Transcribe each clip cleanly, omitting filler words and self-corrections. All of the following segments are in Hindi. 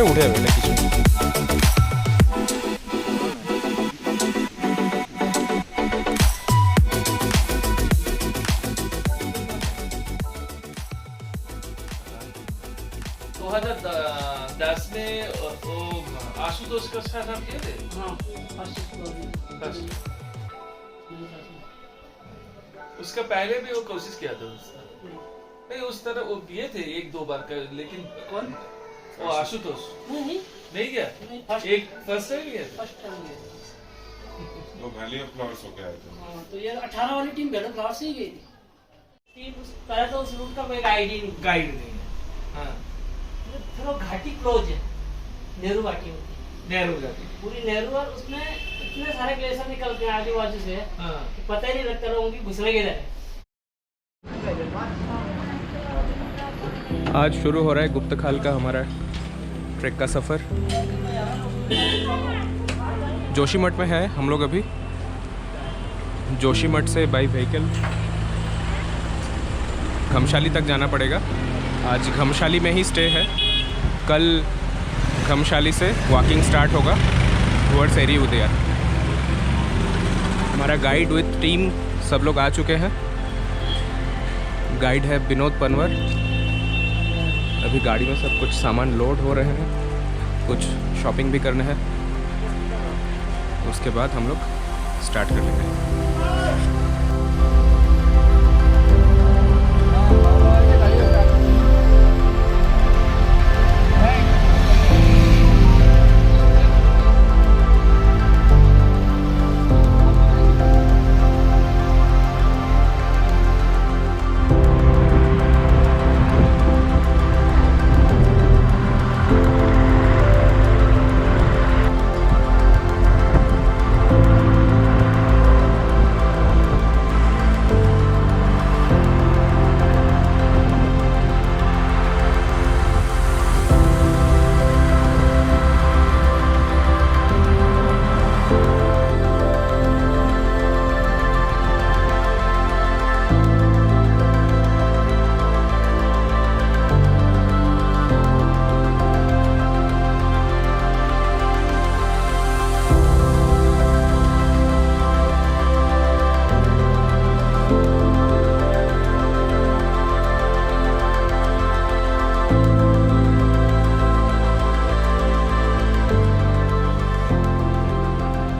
उड़े बेटा किसी दस में वो आशुतोष का साथ आप किए थे। हाँ, उसका पहले भी वो कोशिश किया था उसने। नहीं उस तरह वो किए थे एक दो बार का, लेकिन कौन? वो आशुतोष नहीं नहीं गया। एक फर्स्ट टाइम गया था। फर्स्ट टाइम गए। तो वैली ऑफ फ्लावर्स हो गया है हाँ, तो ये 18 वाली टीम गए फ्लावर से ही गई थी। टीम पहले तो उस रूट का कोई गाइड ही नहीं। गाइड नहीं है। हाँ फिर वो घाटी क्लोज है, नेहरू घाटी होती है नेहरू जाती। पूरी नेहरू, और उसमें इतने सारे ग्लेशियर निकलते हैं आजू बाजू से हाँ कि पता ही नहीं लगता लोगों की घुसने किधर है। आज शुरू हो रहा है गुप्तखाल का हमारा ट्रैक का सफ़र। जोशीमठ में है हम लोग अभी। जोशीमठ से बाई व्हीकल घमशाली तक जाना पड़ेगा। आज घमशाली में ही स्टे है, कल घमशाली से वॉकिंग स्टार्ट होगा टुवर्ड्स एरी उदयान। हमारा गाइड विथ टीम सब लोग आ चुके हैं। गाइड है विनोद पनवर। अभी गाड़ी में सब कुछ सामान लोड हो रहे हैं, कुछ शॉपिंग भी करना है, उसके बाद हम लोग स्टार्ट कर लेंगे।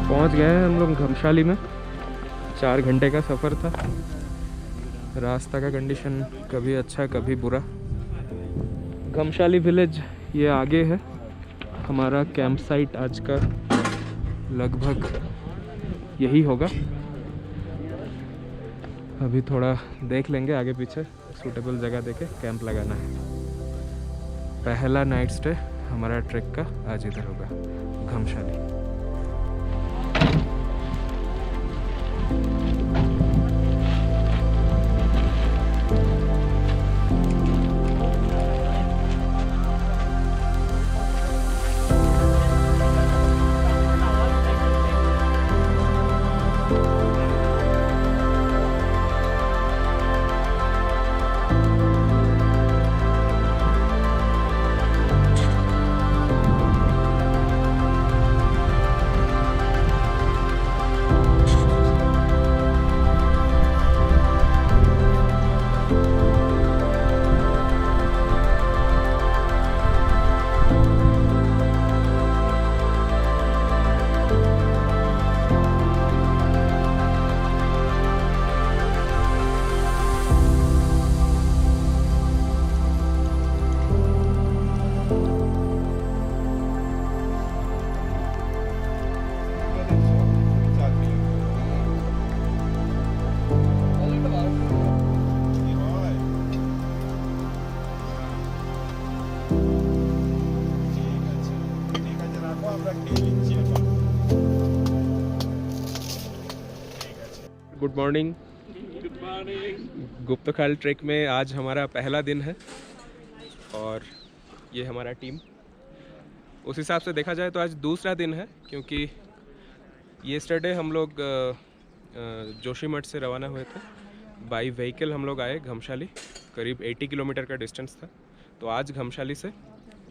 पहुंच गए हैं हम लोग घमशाली में। 4 घंटे का सफ़र था। रास्ता का कंडीशन कभी अच्छा कभी बुरा। घमशाली विलेज ये आगे है। हमारा कैंप साइट आज का लगभग यही होगा। अभी थोड़ा देख लेंगे आगे पीछे, सूटेबल जगह देके कैंप लगाना है। पहला नाइट स्टे हमारा ट्रैक का आज इधर होगा, Ghamshali. Good morning. Guptkhal trek में आज हमारा पहला दिन है और ये हमारा टीम। उस हिसाब से देखा जाए तो आज दूसरा दिन है, क्योंकि येस्टरडे हम लोग जोशीमठ से रवाना हुए थे। बाई व्हीकल हम लोग आए घमशाली, करीब 80 किलोमीटर का डिस्टेंस था। तो आज घमशाली से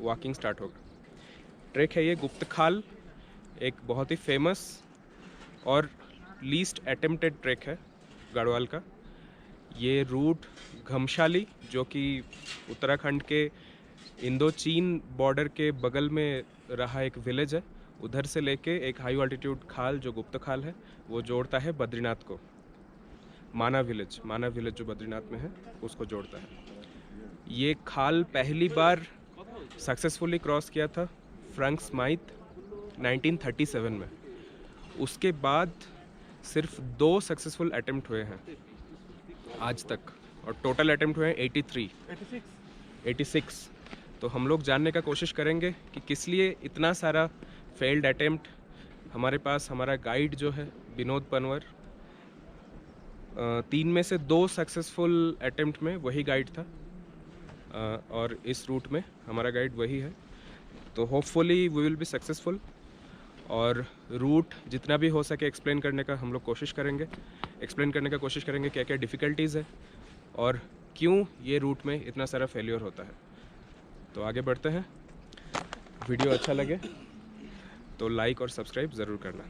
वॉकिंग स्टार्ट होगा। ट्रैक है ये गुप्त खाल, एक बहुत ही फेमस और लीस्ट अटेम्प्टेड ट्रैक है गढ़वाल का। ये रूट घमशाली, जो कि उत्तराखंड के इंडो चीन बॉर्डर के बगल में रहा एक विलेज है, उधर से लेके एक हाई ऑल्टीट्यूड खाल जो गुप्त खाल है वो जोड़ता है बद्रीनाथ को। माना विलेज जो बद्रीनाथ में है उसको जोड़ता है। ये खाल पहली बार सक्सेसफुली क्रॉस किया था फ्रैंक स्माइथ 1937 में। उसके बाद सिर्फ 2 सक्सेसफुल अटेम्प्ट हुए हैं आज तक, और टोटल अटेम्प्ट हुए हैं 86। तो हम लोग जानने का कोशिश करेंगे कि किस लिए इतना सारा फेल्ड अटेम्प्ट। हमारे पास हमारा गाइड जो है विनोद पनवर, 3 में से 2 सक्सेसफुल अटेम्प्ट में वही गाइड था, और इस रूट में हमारा गाइड वही है। तो hopefully we will be successful, और रूट जितना भी हो सके एक्सप्लेन करने का हम लोग कोशिश करेंगे। क्या क्या डिफ़िकल्टीज़ है और क्यों ये रूट में इतना सारा फेलियर होता है। तो आगे बढ़ते हैं। वीडियो अच्छा लगे तो लाइक और सब्सक्राइब ज़रूर करना।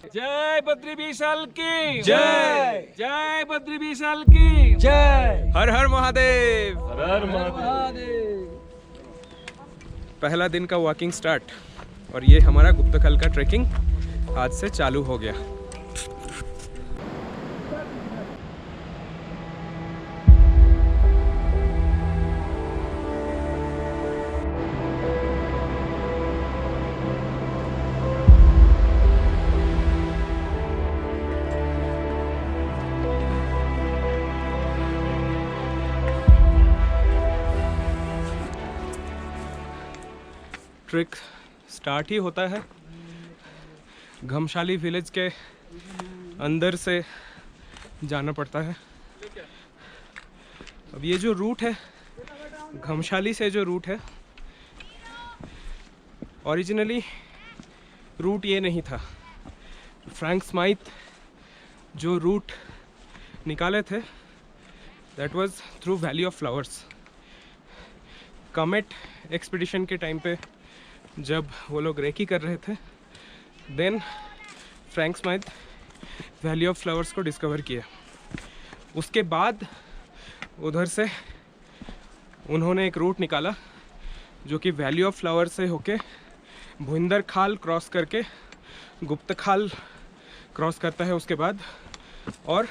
जय बद्री विशाल की जय, जय बद्री विशाल की जय, हर हर महादेव। हर हर महादेव। पहला दिन का वॉकिंग स्टार्ट, और ये हमारा गुप्तखाल का ट्रैकिंग आज से चालू हो गया। ट्रिक स्टार्ट ही होता है घमशाली विलेज के अंदर से जाना पड़ता है। अब ये जो रूट है घमशाली से, जो रूट है ओरिजिनली रूट ये नहीं था। फ्रैंक स्माइथ जो रूट निकाले थे that was through Valley of Flowers. Kamet expedition के टाइम पे जब वो लोग रेकी कर रहे थे, then Frank Smythe Valley of Flowers को डिस्कवर किया। उसके बाद उधर से उन्होंने एक रूट निकाला जो कि वैली ऑफ फ्लावर्स से होके भुंदर खाल क्रॉस करके गुप्त खाल क्रॉस करता है उसके बाद, और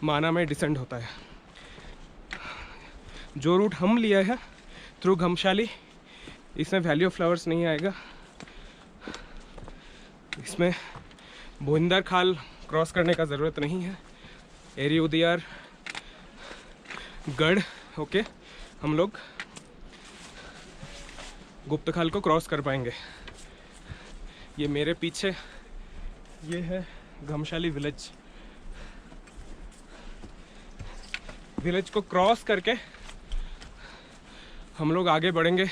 माना में डिसेंड होता है। जो रूट हम लिया है थ्रू घमशाली, इसमें वैली ऑफ फ्लावर्स नहीं आएगा। इसमें भुंदर खाल क्रॉस करने का ज़रूरत नहीं है। एरी उदियार गढ़ होके हम लोग गुप्त खाल को क्रॉस कर पाएंगे। ये मेरे पीछे ये है घमशाली विलेज। विलेज को क्रॉस करके हम लोग आगे बढ़ेंगे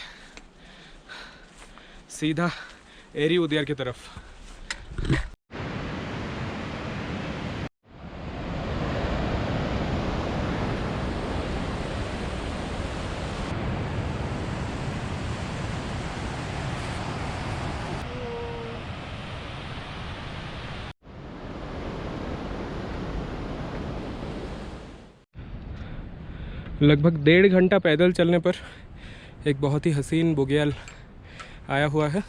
सीधा एरी उदियार की तरफ। लगभग 1.5 घंटा पैदल चलने पर एक बहुत ही हसीन बुग्याल आया हुआ है।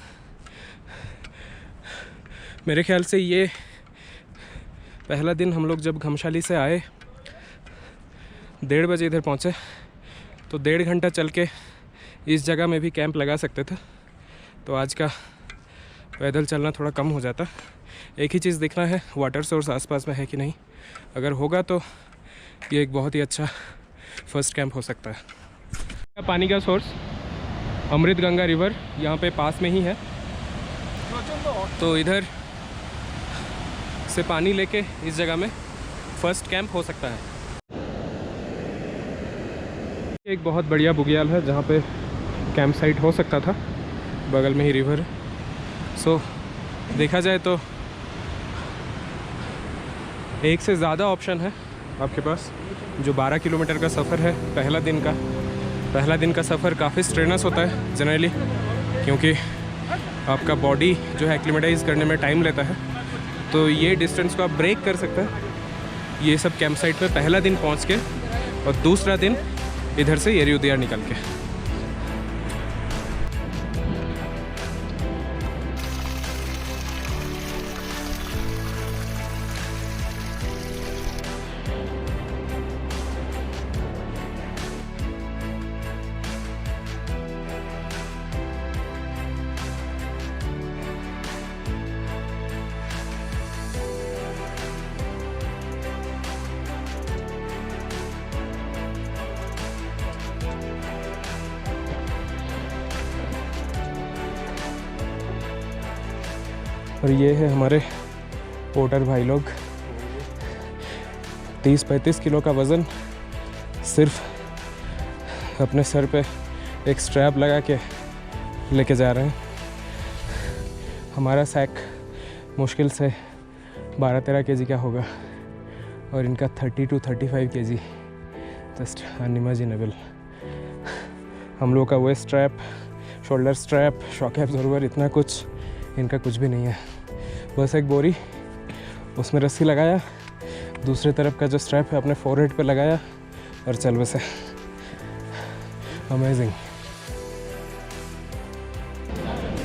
मेरे ख्याल से ये पहला दिन हम लोग जब घमशाली से आए 1:30 बजे इधर पहुँचे, तो 1.5 घंटा चल के इस जगह में भी कैंप लगा सकते थे। तो आज का पैदल चलना थोड़ा कम हो जाता। एक ही चीज़ देखना है वाटर सोर्स आसपास में है कि नहीं। अगर होगा तो ये एक बहुत ही अच्छा फर्स्ट कैंप हो सकता है। पानी का सोर्स अमृत गंगा रिवर यहाँ पे पास में ही है, तो इधर से पानी लेके इस जगह में फर्स्ट कैंप हो सकता है। एक बहुत बढ़िया बुग्याल है जहाँ पे कैंप साइट हो सकता था, बगल में ही रिवर है। सो देखा जाए तो एक से ज़्यादा ऑप्शन है आपके पास। जो 12 किलोमीटर का सफ़र है पहला दिन का सफ़र काफ़ी स्ट्रेनस होता है जनरली, क्योंकि आपका बॉडी जो है एक्लिमेटाइज करने में टाइम लेता है, तो ये डिस्टेंस को आप ब्रेक कर सकते हैं ये सब कैंप साइट पे पहला दिन पहुंच के, और दूसरा दिन इधर से येरी उदयार निकल के। और ये है हमारे पोर्टर भाई लोग, 30-35 किलो का वज़न सिर्फ अपने सर पे एक स्ट्रैप लगा के लेके जा रहे हैं। हमारा सैक मुश्किल से 12-13 केजी का होगा और इनका 30 to 35 केजी, जस्ट अनइमेजिनेबल। हम लोग का waist strap, shoulder strap, shock absorber, इतना कुछ इनका कुछ भी नहीं है। बस एक बोरी, उसमें रस्सी लगाया, दूसरी तरफ का जो स्ट्रैप है अपने फोरहेड पे लगाया और चल बसे। अमेजिंग।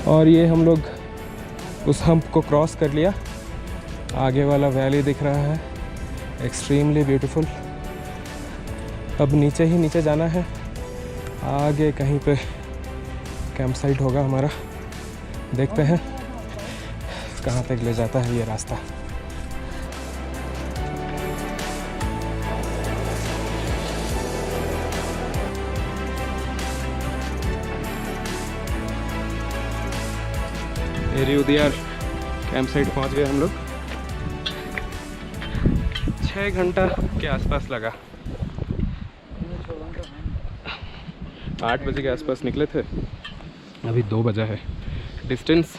और ये हम लोग उस हम्प को क्रॉस कर लिया, आगे वाला वैली दिख रहा है, एक्सट्रीमली ब्यूटीफुल। अब नीचे ही नीचे जाना है, आगे कहीं पे कैंप साइट होगा हमारा, देखते हैं कहाँ तक ले जाता है ये रास्ता। येरी उदयार कैंप साइट पहुँच गए हम लोग। 6 घंटा के आसपास लगा। 8 बजे के आसपास निकले थे, अभी 2 बजा है। डिस्टेंस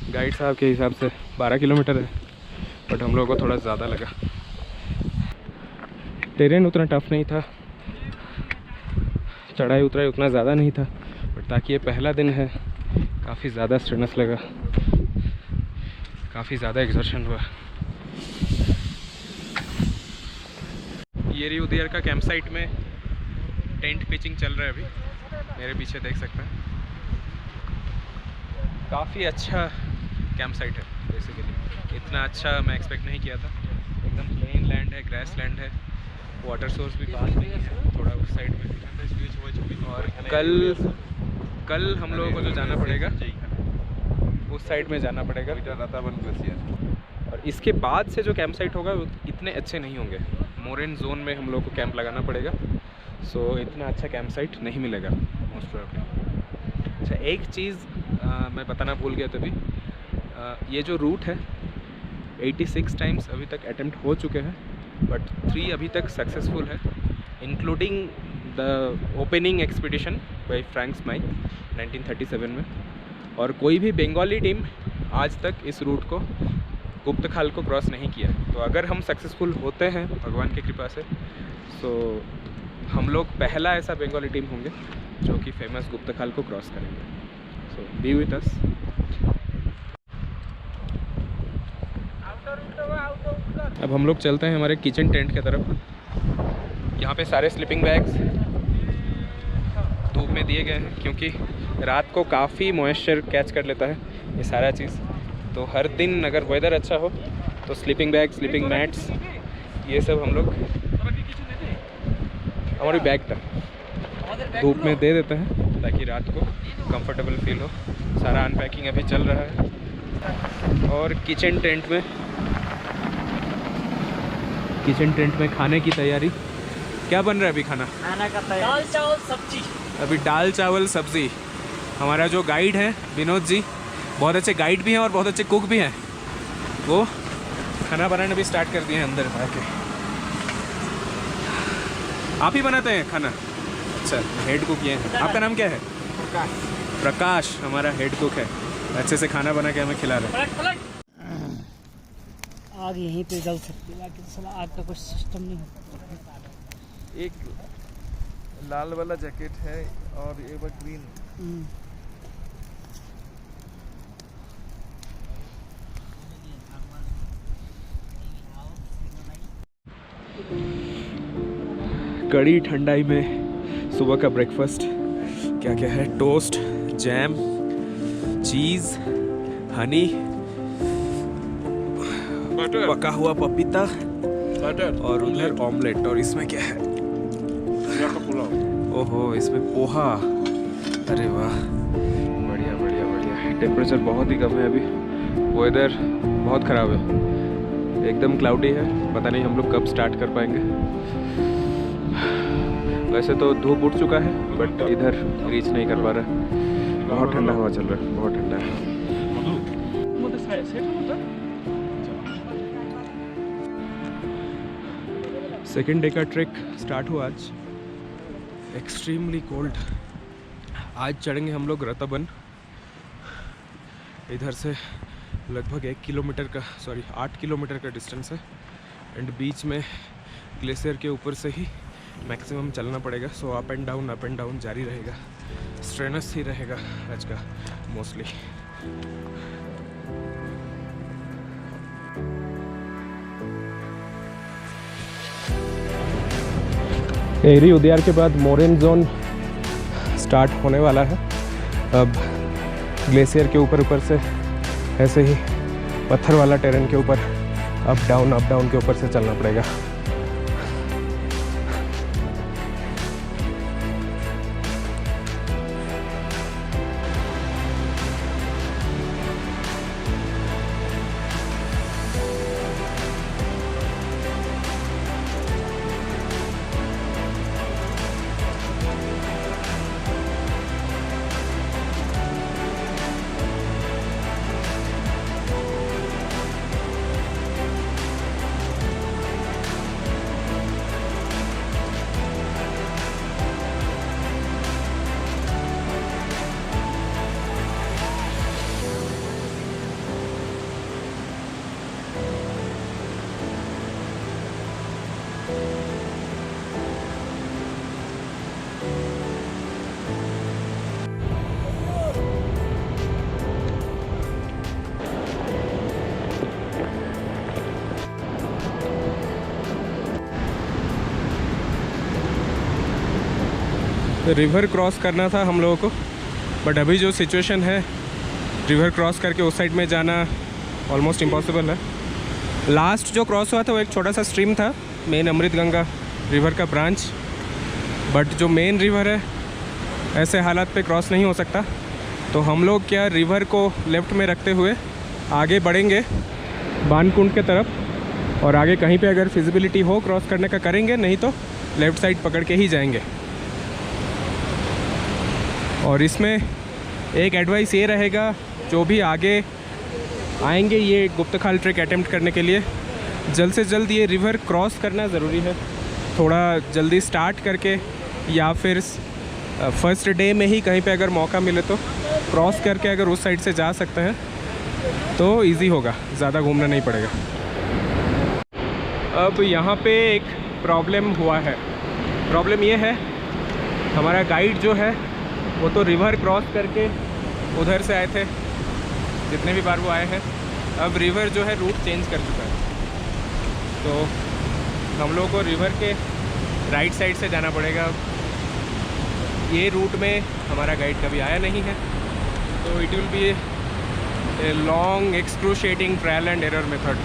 गाइड साहब के हिसाब से 12 किलोमीटर है, बट हम लोगों को थोड़ा ज़्यादा लगा। टेरेन उतना टफ नहीं था, चढ़ाई उतराई उतना ज़्यादा नहीं था, बट ताकि ये पहला दिन है काफ़ी ज़्यादा स्ट्रेनस लगा, काफ़ी ज़्यादा एक्सर्शन हुआ। येरी उदयार का कैंप साइट में टेंट पिचिंग चल रहा है, अभी मेरे पीछे देख सकते हैं। काफ़ी अच्छा कैंप साइट है बेसिकली, इतना अच्छा मैं एक्सपेक्ट नहीं किया था। एकदम प्लेन लैंड है, ग्रास लैंड है, वाटर सोर्स भी पास नहीं है, थोड़ा उस साइड में। और कल हम लोगों को जो जाना पड़ेगा उस साइड में जाना पड़ेगा, और इसके बाद से जो कैंप साइट होगा वो इतने अच्छे नहीं होंगे। मोरेन जोन में हम लोग को कैंप लगाना पड़ेगा, सो इतना अच्छा कैंप साइट नहीं मिलेगा मोस्ट प्रोबेबली। अच्छा, एक चीज़ मैं बताना भूल गया तभी, ये जो रूट है 86 टाइम्स अभी तक अटेम्प्ट हो चुके हैं, बट 3 अभी तक सक्सेसफुल है, including the opening expedition by Frank Smythe 1937 में। और कोई भी बंगाली टीम आज तक इस रूट को, गुप्त खाल को क्रॉस नहीं किया है। तो अगर हम सक्सेसफुल होते हैं भगवान की कृपा से, तो हम लोग पहला ऐसा बंगाली टीम होंगे जो कि फेमस गुप्त खाल को क्रॉस करेंगे। सो बी विथ अस। अब हम लोग चलते हैं हमारे किचन टेंट की तरफ। यहाँ पे सारे स्लीपिंग बैग्स धूप में दिए गए हैं, क्योंकि रात को काफ़ी मॉइस्चर कैच कर लेता है ये सारा चीज़। तो हर दिन अगर वेदर अच्छा हो तो स्लीपिंग बैग, स्लीपिंग मैट्स, ये सब हम लोग हमारी बैग तक धूप में दे देते हैं ताकि रात को कंफर्टेबल फील हो। सारा अनपैकिंग अभी चल रहा है। और किचन टेंट में खाने की तैयारी। क्या बन रहा है अभी खाना का तैयारी? दाल चावल सब्जी। अभी दाल चावल सब्जी। हमारा जो गाइड है विनोद जी, बहुत अच्छे गाइड भी हैं और बहुत अच्छे कुक भी हैं, वो खाना बनाना भी स्टार्ट कर दिए हैं अंदर आके। आप ही बनाते हैं खाना? अच्छा, हेड कुक ये हैं। आपका नाम क्या है? प्रकाश हमारा हेड कुक है, अच्छे से खाना बना के हमें खिला रहे हैं। आग यहीं पे जल सकती है, लेकिन साला आग का कुछ सिस्टम नहीं होता। एक लाल वाला जैकेट है और ये ग्रीन। कड़ी ठंडाई में सुबह का ब्रेकफास्ट क्या क्या है? टोस्ट, जैम, चीज़, हनी, बटर, पका हुआ पपीता बटर और उधर ऑमलेट। और इसमें क्या है? यहाँ का पुलाव। ओहो, इसमें पोहा। अरे वाह, बढ़िया बढ़िया बढ़िया। टेम्परेचर बहुत ही कम है अभी, वेदर बहुत ख़राब है, एकदम क्लाउडी है। पता नहीं हम लोग कब स्टार्ट कर पाएंगे। वैसे तो धूप उठ चुका है बट इधर रीच नहीं कर पा रहा है। बहुत ठंडा हवा चल रहा है, बहुत ठंडा है। सेकेंड डे का ट्रैक स्टार्ट हुआ आज। Extremely cold. आज चढ़ेंगे हम लोग रतबन। इधर से लगभग 8 किलोमीटर का डिस्टेंस है एंड बीच में ग्लेशियर के ऊपर से ही मैक्सिमम चलना पड़ेगा। सो अप एंड डाउन जारी रहेगा। स्ट्रेनस ही रहेगा आज का मोस्टली। एरी उदयार के बाद मोरेन जोन स्टार्ट होने वाला है। अब ग्लेशियर के ऊपर से ऐसे ही पत्थर वाला टेरेन के ऊपर अप डाउन के ऊपर से चलना पड़ेगा। रिवर क्रॉस करना था हम लोगों को बट अभी जो सिचुएशन है, रिवर क्रॉस करके उस साइड में जाना ऑलमोस्ट इम्पॉसिबल है। लास्ट जो क्रॉस हुआ था वो एक छोटा सा स्ट्रीम था, मेन अमृत गंगा रिवर का ब्रांच। बट जो मेन रिवर है ऐसे हालात पे क्रॉस नहीं हो सकता। तो हम लोग क्या रिवर को लेफ़्ट में रखते हुए आगे बढ़ेंगे बानकुंड के तरफ, और आगे कहीं पे अगर फिजिबिलिटी हो क्रॉस करने का करेंगे, नहीं तो लेफ़्ट साइड पकड़ के ही जाएंगे। और इसमें एक एडवाइस ये रहेगा, जो भी आगे आएंगे ये गुप्तखाल ट्रैक अटेम्प्ट करने के लिए, जल्द से जल्द ये रिवर क्रॉस करना ज़रूरी है। थोड़ा जल्दी स्टार्ट करके या फिर फर्स्ट डे में ही कहीं पे अगर मौका मिले तो क्रॉस करके अगर उस साइड से जा सकते हैं तो इजी होगा, ज़्यादा घूमना नहीं पड़ेगा। अब यहाँ पे एक प्रॉब्लम हुआ है। प्रॉब्लम ये है, हमारा गाइड जो है वो तो रिवर क्रॉस करके उधर से आए थे, जितने भी बार वो आए हैं। अब रिवर जो है रूट चेंज कर चुका है, तो हम लोगों को रिवर के राइट साइड से जाना पड़ेगा। ये रूट में हमारा गाइड कभी आया नहीं है, तो it will be a long excruciating trial and error method.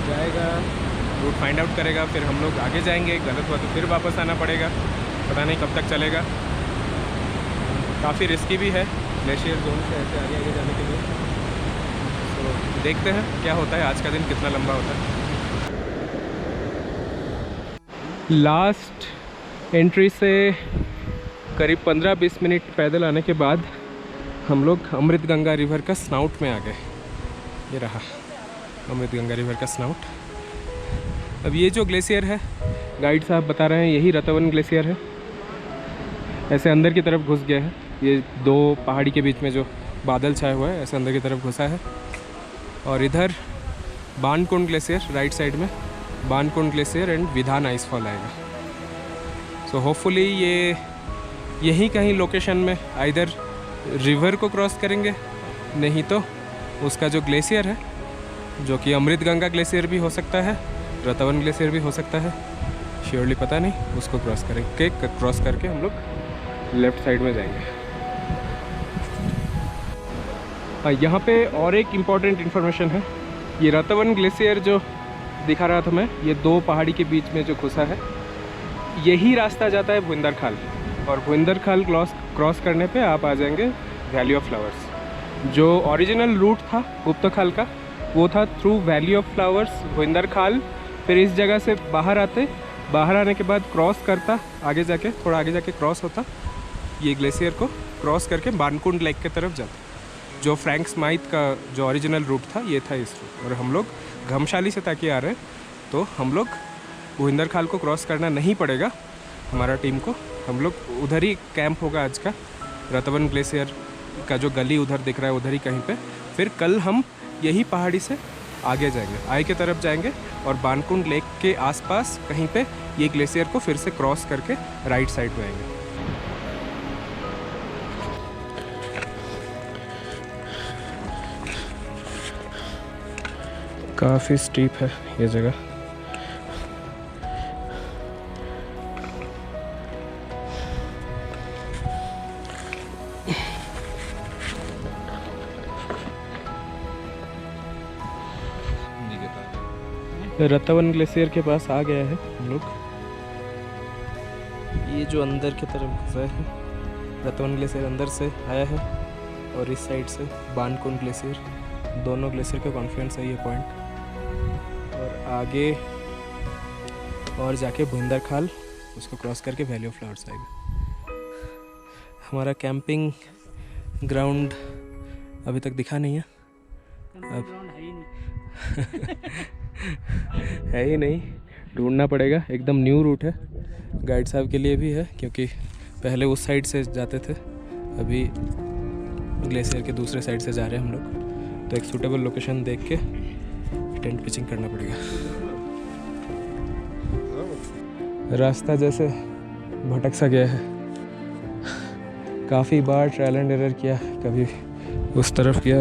जाएगा, रूट फाइंड आउट करेगा, फिर हम लोग आगे जाएंगे, गलत हुआ तो फिर वापस आना पड़ेगा। पता नहीं कब तक चलेगा। काफ़ी रिस्की भी है ग्लेशियर जोन से ऐसे आगे जाने के लिए। तो देखते हैं क्या होता है, आज का दिन कितना लंबा होता है। लास्ट एंट्री से करीब 15-20 मिनट पैदल आने के बाद हम लोग अमृत गंगा रिवर का स्नाउट में आ गए। ये रहा अमृत गंगा रिवर का स्नाउट। अब ये जो ग्लेशियर है, गाइड साहब बता रहे हैं यही रतवन ग्लेशियर है। ऐसे अंदर की तरफ घुस गया है, ये दो पहाड़ी के बीच में जो बादल छाया हुआ है ऐसे अंदर की तरफ घुसा है। और इधर बानकुंड ग्लेशियर, राइट साइड में बानकुंड ग्लेशियर एंड विधान आइसफॉल आएगा। सो होपफुली ये यहीं कहीं लोकेशन में आइदर रिवर को क्रॉस करेंगे, नहीं तो उसका जो ग्लेशियर है, जो कि अमृत गंगा ग्लेशियर भी हो सकता है, रतवन ग्लेशियर भी हो सकता है, श्योरली पता नहीं। उसको क्रॉस करके हम लोग लेफ़्ट साइड में जाएंगे। यहाँ पे और एक इम्पॉर्टेंट इन्फॉर्मेशन है। ये रतवन ग्लेशियर जो दिखा रहा था मैं, ये दो पहाड़ी के बीच में जो घुसा है, यही रास्ता जाता है भुइंदर खाल। और भुइंदर खाल क्रॉस करने पे आप आ जाएंगे वैली ऑफ फ्लावर्स। जो ओरिजिनल रूट था गुप्ता खाल का, वो था थ्रू वैली ऑफ फ्लावर्स भुइंदर खाल। फिर इस जगह से बाहर आने के बाद क्रॉस करता, थोड़ा आगे जाके क्रॉस होता, ये ग्लेशियर को क्रॉस करके बानकुंड लेक के तरफ जाता। जो फ्रैंक स्माइथ का जो ओरिजिनल रूट था, ये था इस रूट। और हम लोग घमशाली से ताकि आ रहे हैं, तो हम लोग भुइंदर खाल को क्रॉस करना नहीं पड़ेगा हमारा टीम को। हम लोग उधर ही कैंप होगा आज का, रतवन ग्लेशियर का जो गली उधर दिख रहा है उधर ही कहीं पे। फिर कल हम यही पहाड़ी से आगे जाएंगे, आई के तरफ जाएंगे और बानकुंड लेक के आसपास कहीं पे ये ग्लेशियर को फिर से क्रॉस करके राइट साइड में आएंगे। काफ़ी स्टीप है ये जगह। रतवन ग्लेशियर के पास आ गया है हम लोग। ये जो अंदर की तरफ घुसा है, रतवन ग्लेशियर अंदर से आया है और इस साइड से बानकुंड ग्लेशियर, दोनों ग्लेशियर का कॉन्फ्लुएंस है ये पॉइंट। और आगे और जाके भुइंदर खाल, उसको क्रॉस करके वैली ऑफ फ्लावर्स आएगा। हमारा कैंपिंग ग्राउंड अभी तक दिखा नहीं है, अब है ही नहीं, ढूंढना पड़ेगा। एकदम न्यू रूट है, गाइड साहब के लिए भी है, क्योंकि पहले उस साइड से जाते थे, अभी ग्लेशियर के दूसरे साइड से जा रहे हैं हम लोग। तो एक सूटेबल लोकेशन देख के टेंट पिचिंग करना पड़ेगा। रास्ता जैसे भटक सा गया है, काफ़ी बार ट्रायल एंड एरर किया, कभी उस तरफ किया,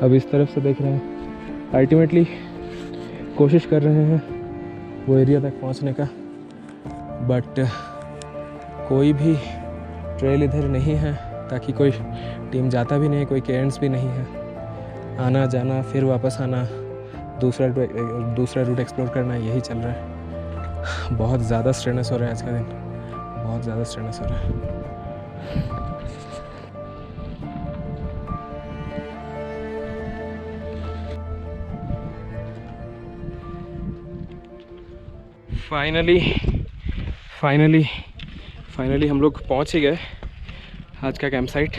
अब इस तरफ से देख रहे हैं। अल्टीमेटली कोशिश कर रहे हैं वो एरिया तक पहुंचने का, बट कोई भी ट्रेल इधर नहीं है, ताकि कोई टीम जाता भी नहीं, कोई कैंट्स भी नहीं है। आना जाना फिर वापस आना, दूसरा रूट एक्सप्लोर करना, यही चल रहा है। बहुत ज़्यादा स्ट्रेनस हो रहा है आज का दिन, बहुत ज़्यादा स्ट्रेनस हो रहा है। फाइनली हम लोग पहुंच ही गए आज का कैंप साइट।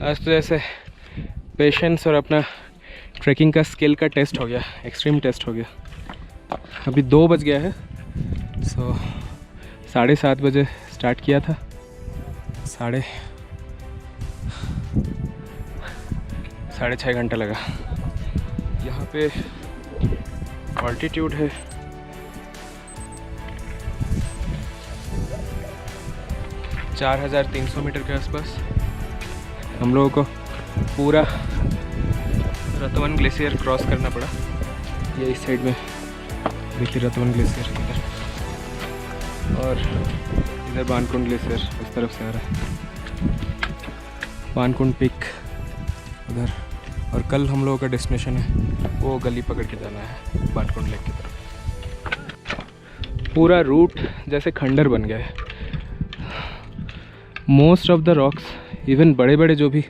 आज तो जैसे पेशेंस और अपना ट्रैकिंग का स्किल का टेस्ट हो गया, एक्सट्रीम टेस्ट हो गया। अभी 2 बज गया है, सो 7:30 बजे स्टार्ट किया था, 6.5 घंटा लगा। यहाँ पे ऑल्टीट्यूड है 4300 मीटर के आसपास। हम लोगों को पूरा रतवन ग्लेशियर क्रॉस करना पड़ा। ये इस साइड में देखिए रतवन ग्लेशियर इधर, और इधर बानकुंड ग्लेशियर इस तरफ से आ रहा है, बानकुंड पिक उधर। और कल हम लोगों का डेस्टिनेशन है वो गली पकड़ के जाना है बानकुंड लेक की तरफ। पूरा रूट जैसे खंडर बन गया है। Most of the rocks, even बड़े बड़े जो भी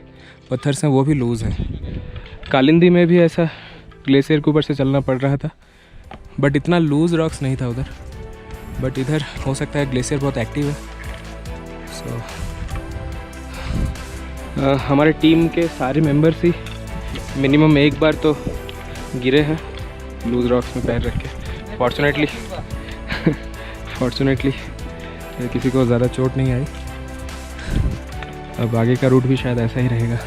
पत्थर हैं वो भी लूज़ हैं। कालिंदी में भी ऐसा ग्लेशियर के ऊपर से चलना पड़ रहा था, बट इतना लूज़ रॉक्स नहीं था उधर। बट इधर हो सकता है ग्लेशियर बहुत एक्टिव है। सो हमारे टीम के सारे मेंबर्स ही मिनिमम एक बार तो गिरे हैं लूज़ रॉक्स में पैर रख के। फॉर्चुनेटली किसी को ज़्यादा चोट नहीं आई। अब आगे का रूट भी शायद ऐसा ही रहेगा।